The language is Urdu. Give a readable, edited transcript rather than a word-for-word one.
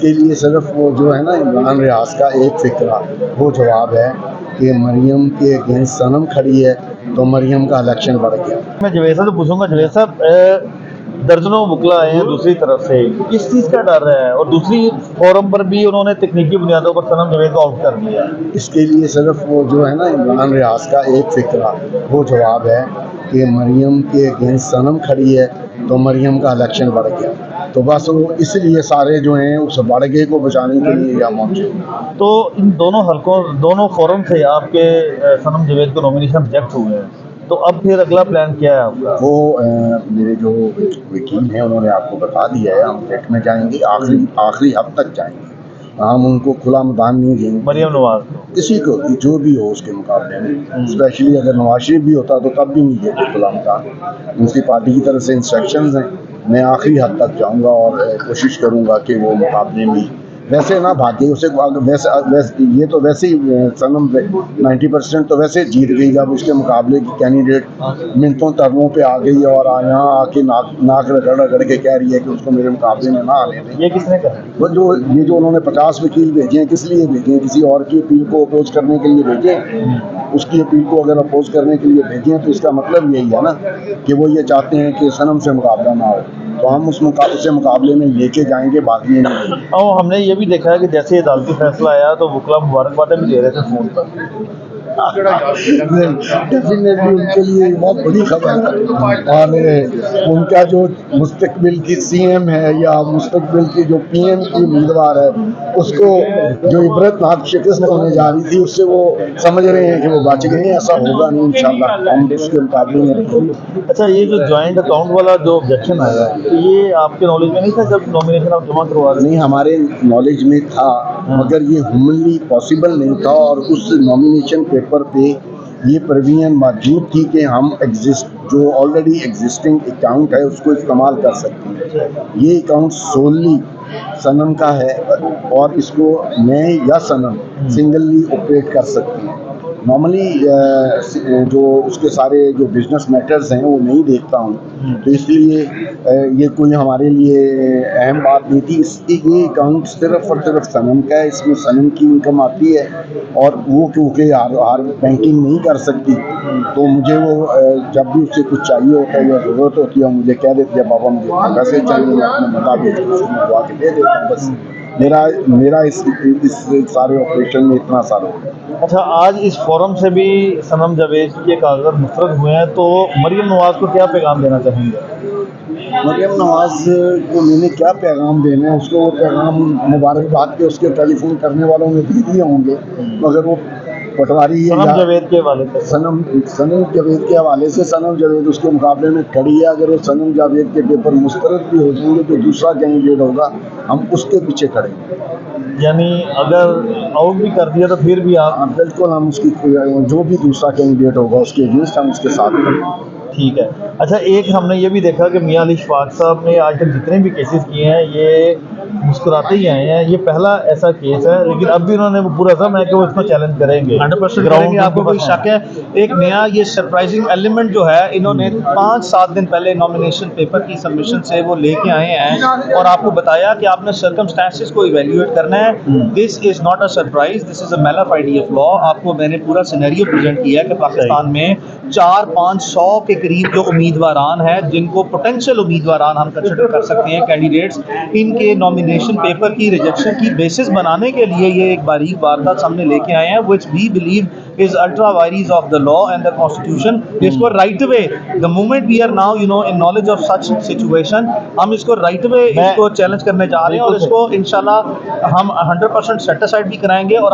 کے لیے صرف وہ جو ہے نا عمران ریاض کا ایک فکرہ وہ جواب ہے کہ مریم کے اگینسٹ صنم کھڑی ہے تو مریم کا الیکشن بڑھ گیا۔ میں جوید صاحب سے پوچھوں گا، جوید صاحب درجنوں وکلا آئے ہیں دوسری طرف سے، کس چیز کا ڈر ہے؟ اور دوسری فورم پر بھی انہوں نے تکنیکی بنیادوں پر صنم جوید کو آؤٹ کر دیا۔ اس کے لیے صرف وہ جو ہے نا عمران ریاض کا ایک فکرہ وہ جواب ہے کہ مریم کے اگینسٹ صنم کھڑی ہے تو مریم کا الیکشن بڑھ گیا، تو بس وہ اس لیے سارے جو ہیں اس بڑھ گئے کو بچانے کے لیے یہاں پہنچے۔ تو ان دونوں حلقوں دونوں فورم سے آپ کے صنم جوید کو نامینیشن ریجیکٹ ہوئے ہیں، تو اب پھر اگلا پلان کیا ہے آپ کا؟ وہ میرے جو وکیل ہیں انہوں نے آپ کو بتا دیا ہے، ہم ٹیٹ میں جائیں گے، آخری حد تک جائیں گے، ہم ان کو کھلا میدان نہیں دیں گے مریم نواز کو، کسی کو بھی جو بھی ہو اس کے مقابلے میں، اسپیشلی اگر نواز شریف بھی ہوتا تو تب بھی نہیں دیتے کھلا میدان۔ ان کی پارٹی کی طرف سے انسٹرکشنز ہیں، میں آخری حد تک جاؤں گا اور کوشش کروں گا کہ وہ مقابلے میں ویسے نہ بھاگے اسے، ویسے یہ تو ویسے ہی صنم 90% تو ویسے جیت گئی جب اس کے مقابلے کی کینڈیڈیٹ منٹوں ترموں پہ آ گئی اور یہاں آ کے ناک رگڑ کے کہہ رہی ہے کہ اس کو میرے مقابلے میں نہ آنے دیں۔ یہ کس نے کہا؟ وہ جو انہوں نے 50 وکیل بھیجے ہیں، کس لیے بھیجے ہیں؟ کسی اور کی اپیل کو اپوز کرنے کے لیے بھیجے ہیں؟ اس کی اپیل کو اگر اپوز کرنے کے لیے بھیجے ہیں تو اس کا مطلب یہی ہے نا کہ وہ یہ چاہتے ہیں کہ صنم سے مقابلہ نہ ہو، تو ہم اس مقابلے میں لے کے جائیں گے، باقی نہیں۔ اور ہم نے یہ بھی دیکھا ہے کہ جیسے عدالتی فیصلہ آیا تو وکلا مبارکبادیں بھی دے رہے تھے فون پر۔ ڈیفینیٹلی ان کے لیے بہت بڑی خبر ہے، اور ان کا جو مستقبل کی سی ایم ہے یا مستقبل کی جو پی ایم کی امیدوار ہے، اس کو جو عبرت ناک شکست ہونے جا رہی تھی اس سے وہ سمجھ رہے ہیں کہ وہ بچ گئے ہیں، ایسا ہوگا نہیں انشاءاللہ، ہم اس کے مقابلے میں رہیں گے۔ اچھا، یہ جو جوائنٹ اکاؤنٹ والا جو آبجیکشن آیا ہے، یہ آپ کے نالج میں نہیں تھا جب نامینیشن آپ جمع کروا رہے؟ نہیں، ہمارے نالج میں تھا مگر یہ ہیومنلی پاسبل نہیں تھا، اور اس نامینیشن پیپر پہ یہ پرویژن موجود تھی کہ ہم جو آلریڈی ایگزسٹنگ اکاؤنٹ ہے اس کو استعمال کر سکتے ہیں۔ یہ اکاؤنٹ سوللی صنم کا ہے اور اس کو میں یا صنم سنگلی آپریٹ کر سکتے ہیں۔ نارملی جو اس کے سارے جو بزنس میٹرز ہیں وہ نہیں دیکھتا ہوں، تو اس لیے یہ کوئی ہمارے لیے اہم بات نہیں تھی۔ یہ اکاؤنٹ صرف اور صرف صنم کا ہے، اس میں صنم کی انکم آتی ہے، اور وہ کیونکہ ہر بینکنگ نہیں کر سکتی تو مجھے وہ جب بھی اس سے کچھ چاہیے ہوتا ہے یا ضرورت ہوتی ہے مجھے کہہ دیتی ہے بابا مجھے پیسے چاہیے، میں اپنے مطابق اس کو منگوا کے دے دیتا ہوں۔ بس میرا اس سارے آپریشن میں اتنا سارا ہو گیا۔ اچھا، آج اس فورم سے بھی صنم جاوید کے کاغذات مسترد ہوئے ہیں، تو مریم نواز کو کیا پیغام دینا چاہیں گے؟ مریم نواز کو میں نے کیا پیغام دینا ہے؟ اس کو وہ پیغام مبارکباد کے اس کے ٹیلی فون کرنے والوں نے دے دیے ہوں گے، مگر وہ پٹواری صنم جاوید کے حوالے سے صنم جاوید کے حوالے سے صنم جاوید اس کے مقابلے میں کھڑی ہے، اگر وہ صنم جاوید کے پیپر مسترد بھی ہو جائیں گے تو دوسرا کینڈیڈیٹ ہوگا، ہم اس کے پیچھے کھڑے ہیں۔ یعنی اگر آؤٹ بھی کر دیا تو پھر بھی آپ؟ بالکل، ہم اس کی جو بھی دوسرا کینڈیڈیٹ ہوگا اس کے اگینسٹ ہم اس کے ساتھ کھڑے ہیں۔ ٹھیک ہے۔ اچھا، ایک ہم نے یہ بھی دیکھا کہ میاں علی شفاق صاحب نے آج تک جتنے بھی کیسز کیے ہیں یہ مسکراتے ہی آئے ہیں، یہ پہلا ایسا کیس ہے، لیکن اب بھی انہوں نے پورا عزم ہے کہ وہ اس کو چیلنج کریں گے 100% کریں گے۔ آپ کو کوئی شک ہے؟ ایک نیا یہ سرپرائزنگ ایلیمنٹ جو ہے، انہوں نے 5-7 دن پہلے نامینیشن پیپر کی سبمیشن سے وہ لے کے آئے ہیں اور آپ کو بتایا کہ آپ نے سرکمسٹانسز کو ایویلیویٹ کرنا ہے۔ This is not a surprise, this is a mailer ID of law لا۔ آپ کو میں نے پورا سینیریو پریزنٹ کیا کہ پاکستان میں 400-500 کے قریب جو امیدواران ہیں جن کو پوٹینشیل امیدواران ہم کنسیڈر کر سکتے ہیں کینڈیڈیٹس، ان کے نامینیشن پیپر کی ریجیکشن کی بیسس بنانے کے لیے یہ ایک باریک واردات ہم نے لے کے آئے ہیں، which we believe is ultra vires of the law and the constitution۔ اس کو right away the moment we are now in knowledge of such situation، ہم اس کو right away اس کو چیلنج کرنے جا رہے ہیں اور اس کو انشاءاللہ ہم 100% set aside بھی کرائیں گے۔ اور